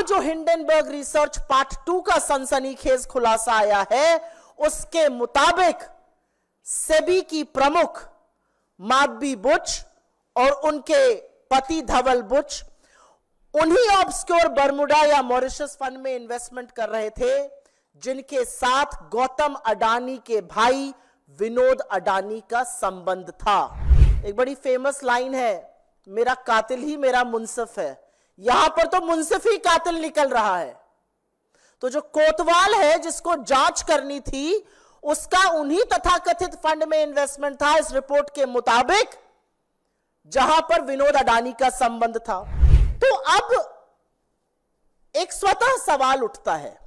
जो Hindenburg research part 2 का सनसनीखेज खुलासा आया है, उसके मुताबिक सेबी की प्रमुख माधवी बुच और उनके पति धवल बुच उन्हीं ऑब्सक्योर बर्मुडा या मॉरिशस फंड में इन्वेस्टमेंट कर रहे थे जिनके साथ गौतम अडानी के भाई विनोद अडानी का संबंध था। एक बड़ी फेमस लाइन है, मेरा कातिल ही मेरा मुंसिफ है। यहां पर तो मुंसिफ ही कातिल निकल रहा है। तो जो कोतवाल है जिसको जांच करनी थी, उसका उन्हीं तथाकथित फंड में इन्वेस्टमेंट था इस रिपोर्ट के मुताबिक, जहां पर विनोद अडानी का संबंध था। तो अब एक स्वतः सवाल उठता है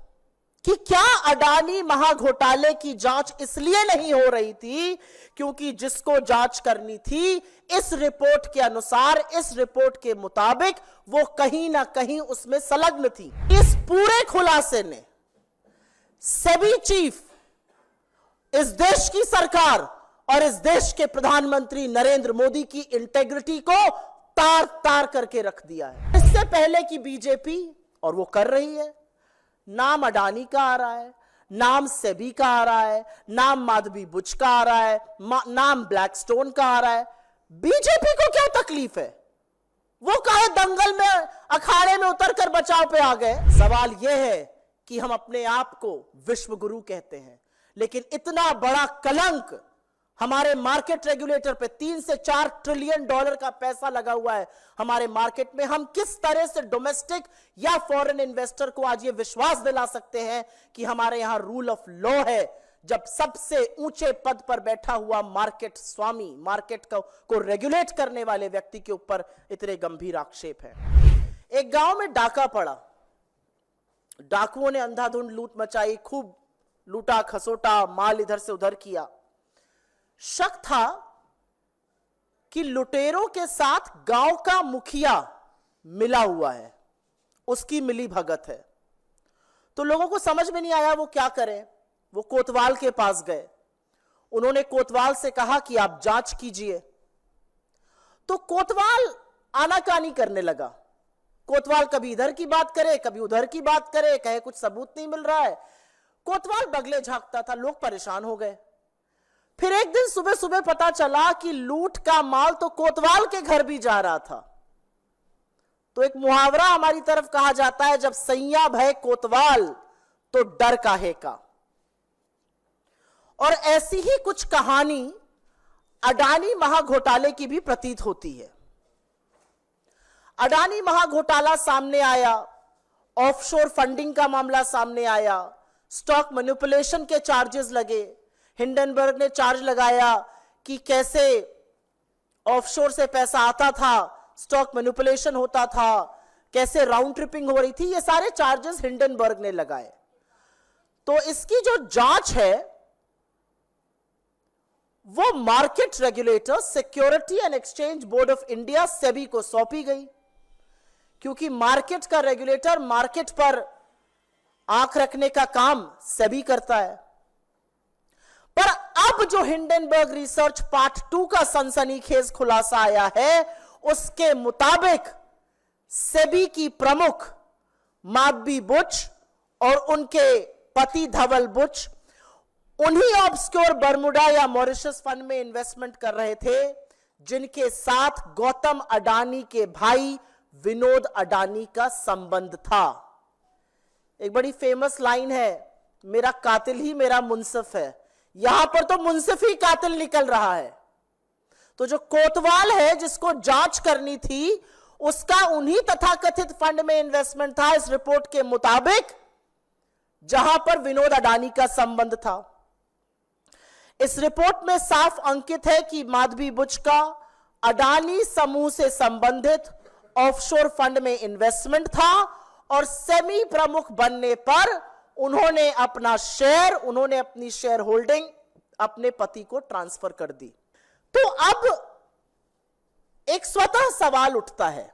कि क्या अडानी महाघोटाले की जांच इसलिए नहीं हो रही थी क्योंकि जिसको जांच करनी थी इस रिपोर्ट के अनुसार, इस रिपोर्ट के मुताबिक वो कहीं ना कहीं उसमें संलग्न थी। इस पूरे खुलासे ने सेबी चीफ, इस देश की सरकार और इस देश के प्रधानमंत्री नरेंद्र मोदी की इंटेग्रिटी को तार तार करके रख दिया है। इससे पहले की बीजेपी, और वो कर रही है, नाम अडानी का आ रहा है, नाम सेबी का आ रहा है, नाम माधवी बुच का आ रहा है, नाम ब्लैकस्टोन का आ रहा है। बीजेपी को क्या तकलीफ है? वो काहे दंगल में, अखाड़े में उतर कर बचाव पे आ गए? सवाल यह है कि हम अपने आप को विश्व गुरु कहते हैं, लेकिन इतना बड़ा कलंक हमारे मार्केट रेगुलेटर पे, 3 से 4 ट्रिलियन डॉलर का पैसा लगा हुआ है हमारे मार्केट में। हम किस तरह से डोमेस्टिक या फॉरेन इन्वेस्टर को आज ये विश्वास दिला सकते हैं कि हमारे यहां रूल ऑफ लॉ है, जब सबसे ऊंचे पद पर बैठा हुआ मार्केट स्वामी, मार्केट को रेगुलेट करने वाले व्यक्ति के ऊपर इतने गंभीर आक्षेप है। एक गांव में डाका पड़ा, डाकुओं ने अंधाधुंध लूट मचाई, खूब लूटा खसोटा, माल इधर से उधर किया। शक था कि लुटेरों के साथ गांव का मुखिया मिला हुआ है, उसकी मिली भगत है। तो लोगों को समझ में नहीं आया वो क्या करें। वो कोतवाल के पास गए, उन्होंने कोतवाल से कहा कि आप जांच कीजिए। तो कोतवाल आनाकानी करने लगा। कोतवाल कभी इधर की बात करे, कभी उधर की बात करे, कहे कुछ सबूत नहीं मिल रहा है। कोतवाल बगले झांकता था, लोग परेशान हो गए। फिर एक दिन सुबह सुबह पता चला कि लूट का माल तो कोतवाल के घर भी जा रहा था। तो एक मुहावरा हमारी तरफ कहा जाता है, जब सैया भय कोतवाल तो डर काहे का। और ऐसी ही कुछ कहानी अडानी महाघोटाले की भी प्रतीत होती है। अडानी महाघोटाला सामने आया, ऑफशोर फंडिंग का मामला सामने आया, स्टॉक मैनिपुलेशन के चार्जेस लगे। हिंडनबर्ग ने चार्ज लगाया कि कैसे ऑफशोर से पैसा आता था, स्टॉक मैनिपुलेशन होता था, कैसे राउंड ट्रिपिंग हो रही थी। ये सारे चार्जेस हिंडनबर्ग ने लगाए। तो इसकी जो जांच है वो market regulator, security and exchange board of India, SEBI को सौंपी गई, क्योंकि मार्केट का रेगुलेटर मार्केट पर आंख रखने का काम सेबी करता है। पर अब जो हिंडनबर्ग रिसर्च पार्ट 2 का सनसनीखेज खुलासा आया है, उसके मुताबिक सेबी की प्रमुख माधवी बुच और उनके पति धवल बुच उन्हीं ऑब्सक्योर बर्मुडा या मॉरिशस फंड में इन्वेस्टमेंट कर रहे थे जिनके साथ गौतम अडानी के भाई विनोद अडानी का संबंध था। एक बड़ी फेमस लाइन है, मेरा कातिल ही मेरा मुंसिफ है। यहां पर तो मुंसिफ ही कातिल निकल रहा है। तो जो कोतवाल है जिसको जांच करनी थी, उसका उन्हीं तथाकथित फंड में इन्वेस्टमेंट था इस रिपोर्ट के मुताबिक, जहां पर विनोद अडानी का संबंध था। इस रिपोर्ट में साफ अंकित है कि माधवी बुच का अडानी समूह से संबंधित ऑफशोर फंड में इन्वेस्टमेंट था और सेमी प्रमुख बनने पर उन्होंने अपना शेयर, उन्होंने अपनी शेयर होल्डिंग अपने पति को ट्रांसफर कर दी। तो अब एक स्वतः सवाल उठता है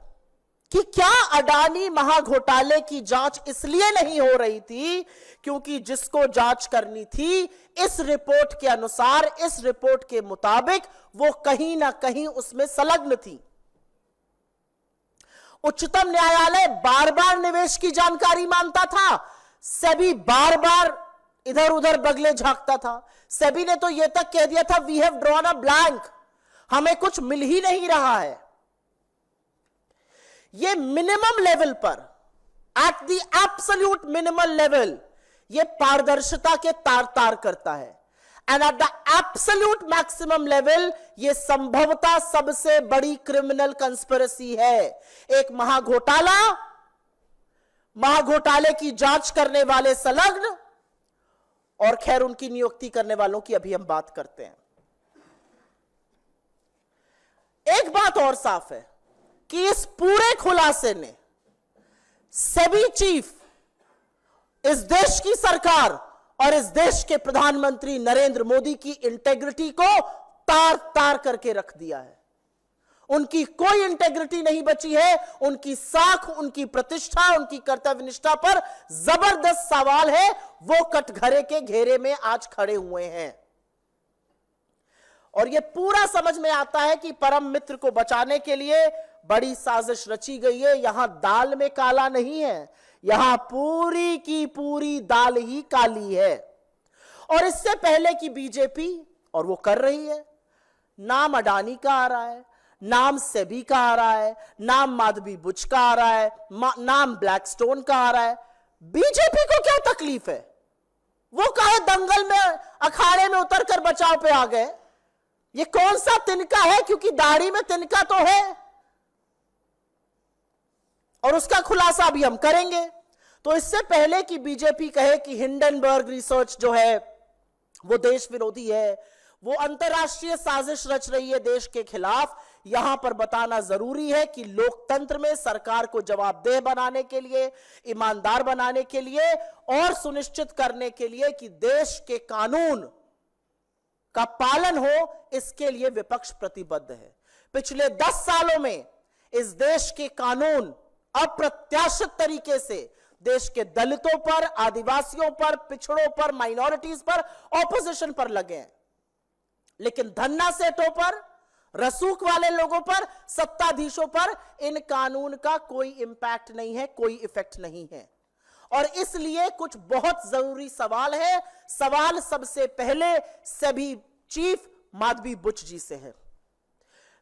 कि क्या अडानी महाघोटाले की जांच इसलिए नहीं हो रही थी क्योंकि जिसको जांच करनी थी इस रिपोर्ट के अनुसार, इस रिपोर्ट के मुताबिक वो कहीं ना कहीं उसमें संलग्न थी। उच्चतम न्यायालय बार बार निवेश की जानकारी मांगता था, सेबी बार बार इधर उधर बगले झांकता था। सेबी ने तो यह तक कह दिया था, we have drawn a blank, हमें कुछ मिल ही नहीं रहा है। ये मिनिमम लेवल पर, at the absolute minimum level, ये पारदर्शिता के तार तार करता है। And at the absolute maximum level, ये संभवतः सबसे बड़ी क्रिमिनल कंस्पिरेसी है। एक महाघोटाले की जांच करने वाले संलग्न, और खैर उनकी नियुक्ति करने वालों की अभी हम बात करते हैं। एक बात और साफ है कि इस पूरे खुलासे ने सेबी चीफ, इस देश की सरकार और इस देश के प्रधानमंत्री नरेंद्र मोदी की इंटेग्रिटी को तार तार करके रख दिया है। उनकी कोई इंटेग्रिटी नहीं बची है। उनकी साख, उनकी प्रतिष्ठा, उनकी कर्तव्यनिष्ठा पर जबरदस्त सवाल है। वो कटघरे के घेरे में आज खड़े हुए हैं और यह पूरा समझ में आता है कि परम मित्र को बचाने के लिए बड़ी साजिश रची गई है। यहां दाल में काला नहीं है, यहां पूरी की पूरी दाल ही काली है। और इससे पहले कि बीजेपी, और वो कर रही है, नाम अडानी का आ रहा है, नाम सेबी का आ रहा है, नाम माधवी बुच का आ रहा है, नाम ब्लैकस्टोन का आ रहा है। बीजेपी को क्या तकलीफ है? वो काहे दंगल में, अखाड़े में उतरकर बचाव पे आ गए? ये कौन सा तिनका है? क्योंकि दाढ़ी में तिनका तो है और उसका खुलासा भी हम करेंगे। तो इससे पहले कि बीजेपी कहे कि हिंडनबर्ग रिसर्च जो है वो देश विरोधी है, वो अंतरराष्ट्रीय साजिश रच रही है देश के खिलाफ, यहां पर बताना जरूरी है कि लोकतंत्र में सरकार को जवाबदेह बनाने के लिए, ईमानदार बनाने के लिए और सुनिश्चित करने के लिए कि देश के कानून का पालन हो, इसके लिए विपक्ष प्रतिबद्ध है। पिछले 10 सालों में इस देश के कानून अप्रत्याशित तरीके से देश के दलितों पर, आदिवासियों पर, पिछड़ों पर, माइनॉरिटीज पर, ऑपोजिशन पर लगे हैं, लेकिन धन्ना सेठों पर, रसूख वाले लोगों पर, सत्ताधीशों पर इन कानून का कोई इंपैक्ट नहीं है, कोई इफेक्ट नहीं है। और इसलिए कुछ बहुत जरूरी सवाल है। सवाल सबसे पहले सेबी चीफ माधवी बुच जी से है।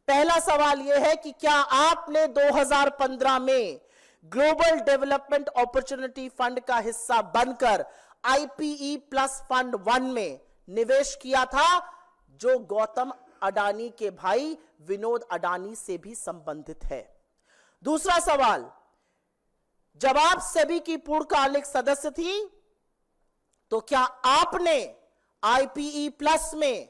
पहला सवाल यह है कि क्या आपने 2015 में ग्लोबल डेवलपमेंट अपॉर्चुनिटी फंड का हिस्सा बनकर IPE प्लस फंड 1 में निवेश किया था, जो गौतम अडानी के भाई विनोद अडानी से भी संबंधित है? दूसरा सवाल, जब आप सेबी की पूर्णकालिक सदस्य थी तो क्या आपने IPE प्लस में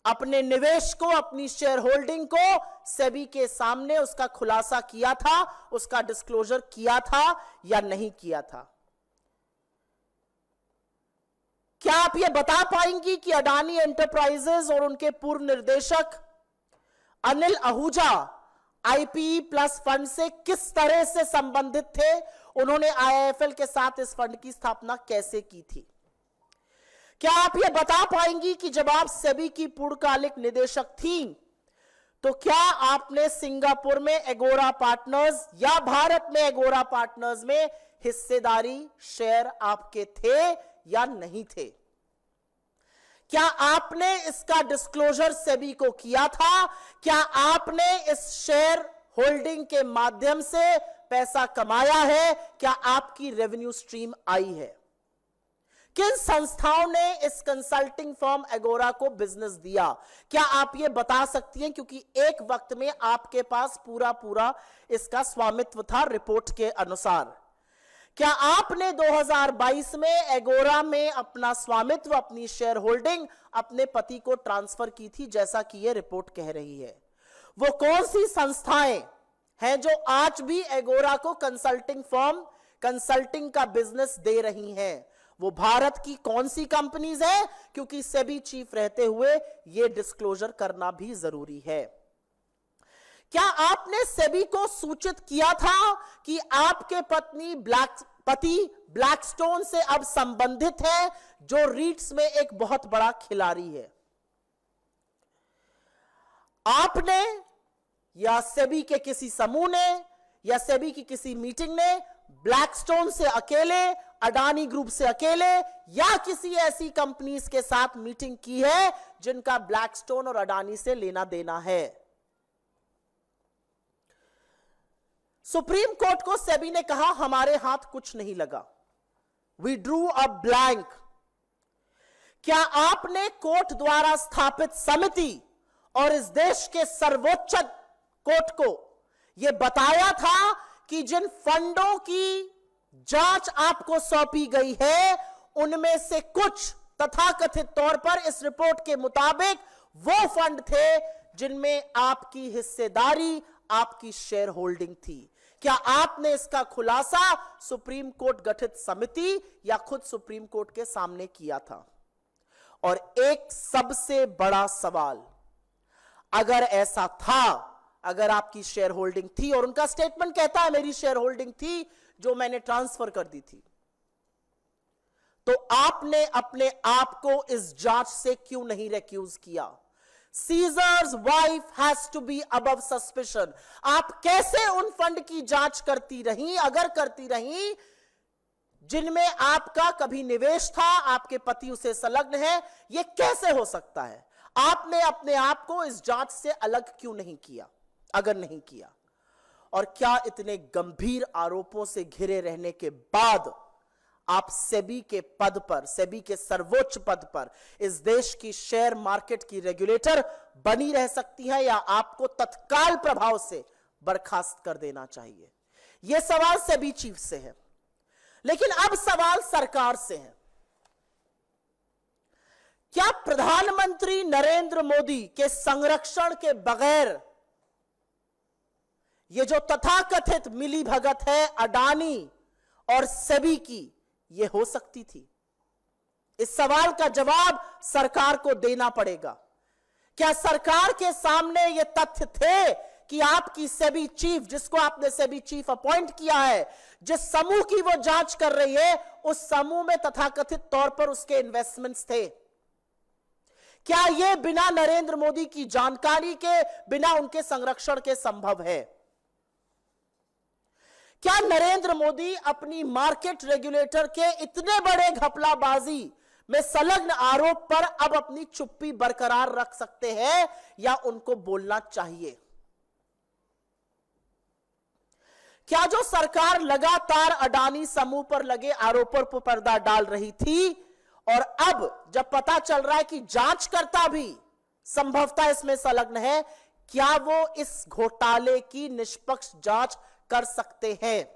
अपने निवेश को, अपनी शेयर होल्डिंग को सेबी के सामने उसका खुलासा किया था, उसका डिस्क्लोजर किया था या नहीं किया था? क्या आप यह बता पाएंगी कि अडानी एंटरप्राइजेज और उनके पूर्व निर्देशक Anil Ahuja IPE plus fund से किस तरह से संबंधित थे? उन्होंने IIFL के साथ इस फंड की स्थापना कैसे की थी? क्या आप यह बता पाएंगी कि जब आप सेबी की पूर्णकालिक निदेशक थी तो क्या आपने सिंगापुर में एगोरा पार्टनर्स या भारत में एगोरा पार्टनर्स में हिस्सेदारी, शेयर आपके थे या नहीं थे? क्या आपने इसका डिस्क्लोजर सेबी को किया था? क्या आपने इस शेयर होल्डिंग के माध्यम से पैसा कमाया है? क्या आपकी रेवेन्यू स्ट्रीम आई है? किन संस्थाओं ने इस कंसल्टिंग फर्म एगोरा को बिजनेस दिया? क्या आप ये बता सकती हैं? क्योंकि एक वक्त में आपके पास पूरा इसका स्वामित्व था रिपोर्ट के अनुसार। क्या आपने 2022 में एगोरा में अपना स्वामित्व, अपनी शेयर होल्डिंग अपने पति को ट्रांसफर की थी, जैसा कि यह रिपोर्ट कह रही है? वो कौन सी संस्थाएं हैं जो आज भी एगोरा को कंसल्टिंग फर्म, कंसल्टिंग का बिजनेस दे रही हैं? वो भारत की कौन सी कंपनीज है? क्योंकि सेबी चीफ रहते हुए यह डिस्क्लोजर करना भी जरूरी है। क्या आपने सेबी को सूचित किया था कि आपके पति ब्लैकस्टोन से अब संबंधित है, जो रीट्स में एक बहुत बड़ा खिलाड़ी है? आपने या सेबी के किसी समूह ने या सेबी की किसी मीटिंग ने ब्लैकस्टोन से अकेले, अडानी ग्रुप से अकेले या किसी ऐसी कंपनीज के साथ मीटिंग की है जिनका ब्लैकस्टोन और अडानी से लेना देना है। सुप्रीम कोर्ट को सेबी ने कहा हमारे हाथ कुछ नहीं लगा, वी ड्रू अ ब्लैंक। क्या आपने कोर्ट द्वारा स्थापित समिति और इस देश के सर्वोच्च कोर्ट को यह बताया था कि जिन फंडों की जांच आपको सौंपी गई है उनमें से कुछ तथाकथित तौर पर इस रिपोर्ट के मुताबिक वो फंड थे जिनमें आपकी हिस्सेदारी, आपकी शेयर होल्डिंग थी? क्या आपने इसका खुलासा सुप्रीम कोर्ट गठित समिति या खुद सुप्रीम कोर्ट के सामने किया था? और एक सबसे बड़ा सवाल, अगर ऐसा था, अगर आपकी शेयर होल्डिंग थी, और उनका स्टेटमेंट कहता है मेरी शेयर होल्डिंग थी जो मैंने ट्रांसफर कर दी थी, तो आपने अपने आप को इस जांच से क्यों नहीं रिक्यूज किया? Caesar's wife has to be above suspicion. आप कैसे उन फंड की जांच करती रही, अगर करती रही, जिनमें आपका कभी निवेश था, आपके पति उसे संलग्न है? यह कैसे हो सकता है? आपने अपने आप को इस जांच से अलग क्यों नहीं किया, अगर नहीं किया? और क्या इतने गंभीर आरोपों से घिरे रहने के बाद आप सेबी के पद पर, सेबी के सर्वोच्च पद पर, इस देश की शेयर मार्केट की रेगुलेटर बनी रह सकती हैं या आपको तत्काल प्रभाव से बर्खास्त कर देना चाहिए? यह सवाल सेबी चीफ से है। लेकिन अब सवाल सरकार से है। क्या प्रधानमंत्री नरेंद्र मोदी के संरक्षण के बगैर यह जो तथाकथित मिलीभगत है अडानी और सेबी की, यह हो सकती थी? इस सवाल का जवाब सरकार को देना पड़ेगा। क्या सरकार के सामने यह तथ्य थे कि आपकी सेबी चीफ, जिसको आपने सेबी चीफ अपॉइंट किया है, जिस समूह की वो जांच कर रही है, उस समूह में तथाकथित तौर पर उसके इन्वेस्टमेंट्स थे? क्या यह बिना नरेंद्र मोदी की जानकारी के, बिना उनके संरक्षण के संभव है? क्या नरेंद्र मोदी अपनी मार्केट रेगुलेटर के इतने बड़े घपलाबाजी में संलग्न आरोप पर अब अपनी चुप्पी बरकरार रख सकते हैं या उनको बोलना चाहिए? क्या जो सरकार लगातार अडानी समूह पर लगे आरोपों पर पर्दा डाल रही थी और अब जब पता चल रहा है कि जांचकर्ता भी संभवतः इसमें संलग्न है, क्या वो इस घोटाले की निष्पक्ष जांच कर सकते हैं?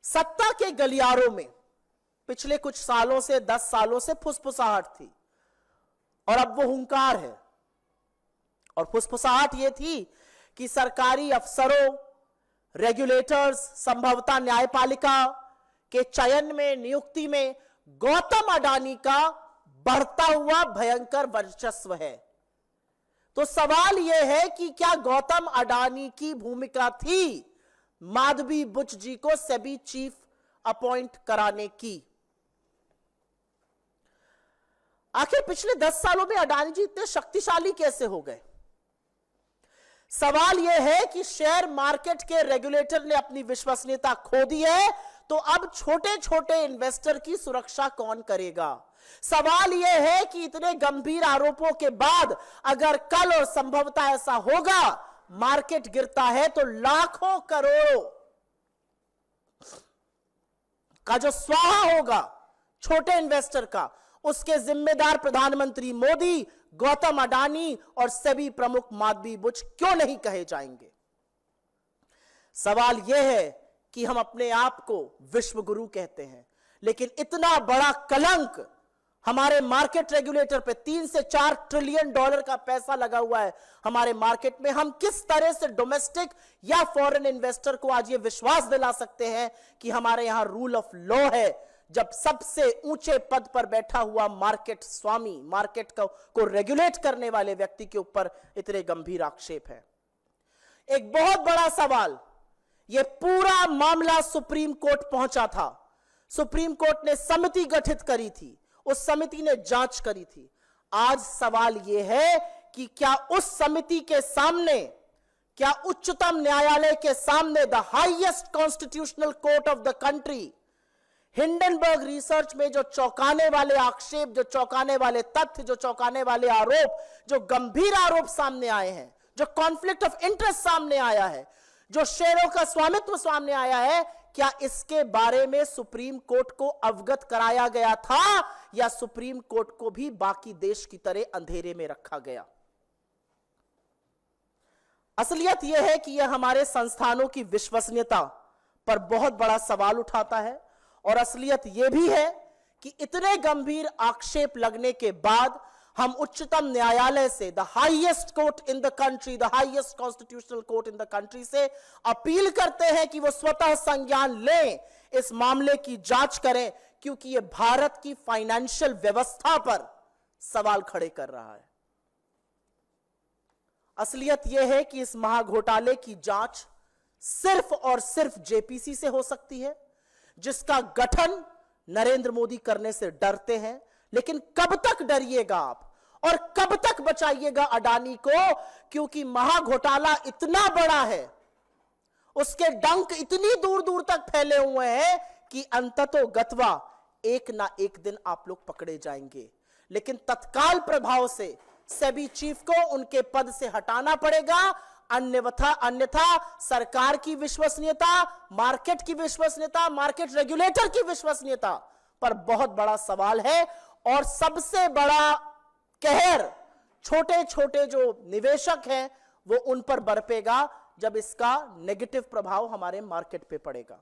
सत्ता के गलियारों में पिछले कुछ सालों से, 10 सालों से फुसफुसाहट थी और अब वो हुंकार है। और फुसफुसाहट ये थी कि सरकारी अफसरों, रेगुलेटर्स, संभवतः न्यायपालिका के चयन में, नियुक्ति में गौतम अडानी का बढ़ता हुआ भयंकर वर्चस्व है। तो सवाल यह है कि क्या गौतम अडानी की भूमिका थी माधवी बुच जी को सेबी चीफ अपॉइंट कराने की? आखिर पिछले 10 सालों में अडानी जी इतने शक्तिशाली कैसे हो गए? सवाल यह है कि शेयर मार्केट के रेगुलेटर ने अपनी विश्वसनीयता खो दी है, तो अब छोटे छोटे इन्वेस्टर की सुरक्षा कौन करेगा? सवाल यह है कि इतने गंभीर आरोपों के बाद अगर कल और संभवतः ऐसा होगा, मार्केट गिरता है, तो लाखों करोड़ों का जो स्वाहा होगा छोटे इन्वेस्टर का, उसके जिम्मेदार प्रधानमंत्री मोदी, गौतम अडानी और सेबी प्रमुख माधवी बुच क्यों नहीं कहे जाएंगे? सवाल यह है कि हम अपने आप को विश्व गुरु कहते हैं, लेकिन इतना बड़ा कलंक हमारे मार्केट रेगुलेटर पे, 3 से 4 ट्रिलियन डॉलर का पैसा लगा हुआ है हमारे मार्केट में। हम किस तरह से डोमेस्टिक या फॉरेन इन्वेस्टर को आज ये विश्वास दिला सकते हैं कि हमारे यहां रूल ऑफ लॉ है, जब सबसे ऊंचे पद पर बैठा हुआ मार्केट स्वामी, मार्केट को रेगुलेट करने वाले व्यक्ति के ऊपर इतने गंभीर आक्षेप है? एक बहुत बड़ा सवाल, यह पूरा मामला सुप्रीम कोर्ट पहुंचा था। सुप्रीम कोर्ट ने समिति गठित करी थी, उस समिति ने जांच करी थी। आज सवाल यह है कि क्या उस समिति के सामने क्या उच्चतम न्यायालय के सामने the highest constitutional court of the country, Hindenburg research में जो चौंकाने वाले आक्षेप, जो चौंकाने वाले तथ्य, जो चौंकाने वाले आरोप, जो गंभीर आरोप सामने आए हैं, जो कॉन्फ्लिक्ट ऑफ इंटरेस्ट सामने आया है, जो शेयरों का स्वामित्व सामने आया है, क्या इसके बारे में सुप्रीम कोर्ट को अवगत कराया गया था या सुप्रीम कोर्ट को भी बाकी देश की तरह अंधेरे में रखा गया? असलियत यह है कि यह हमारे संस्थानों की विश्वसनीयता पर बहुत बड़ा सवाल उठाता है, और असलियत यह भी है कि इतने गंभीर आक्षेप लगने के बाद हम उच्चतम न्यायालय से, the highest court in the country, the highest constitutional court in the country से अपील करते हैं कि वो स्वतः संज्ञान लें, इस मामले की जांच करें, क्योंकि यह भारत की फाइनेंशियल व्यवस्था पर सवाल खड़े कर रहा है। असलियत यह है कि इस महाघोटाले की जांच सिर्फ और सिर्फ जेपीसी से हो सकती है, जिसका गठन नरेंद्र मोदी करने से डरते हैं। लेकिन कब तक डरिएगा आप और कब तक बचाइएगा अडानी को, क्योंकि महाघोटाला इतना बड़ा है, उसके डंक इतनी दूर दूर तक फैले हुए हैं कि अंततोगत्वा एक ना एक दिन आप लोग पकड़े जाएंगे। लेकिन तत्काल प्रभाव से सेबी चीफ को उनके पद से हटाना पड़ेगा, अन्यथा सरकार की विश्वसनीयता, मार्केट की विश्वसनीयता, मार्केट रेगुलेटर की विश्वसनीयता पर बहुत बड़ा सवाल है। और सबसे बड़ा कहर छोटे छोटे जो निवेशक हैं वो उन पर बरपेगा जब इसका नेगेटिव प्रभाव हमारे मार्केट पे पड़ेगा।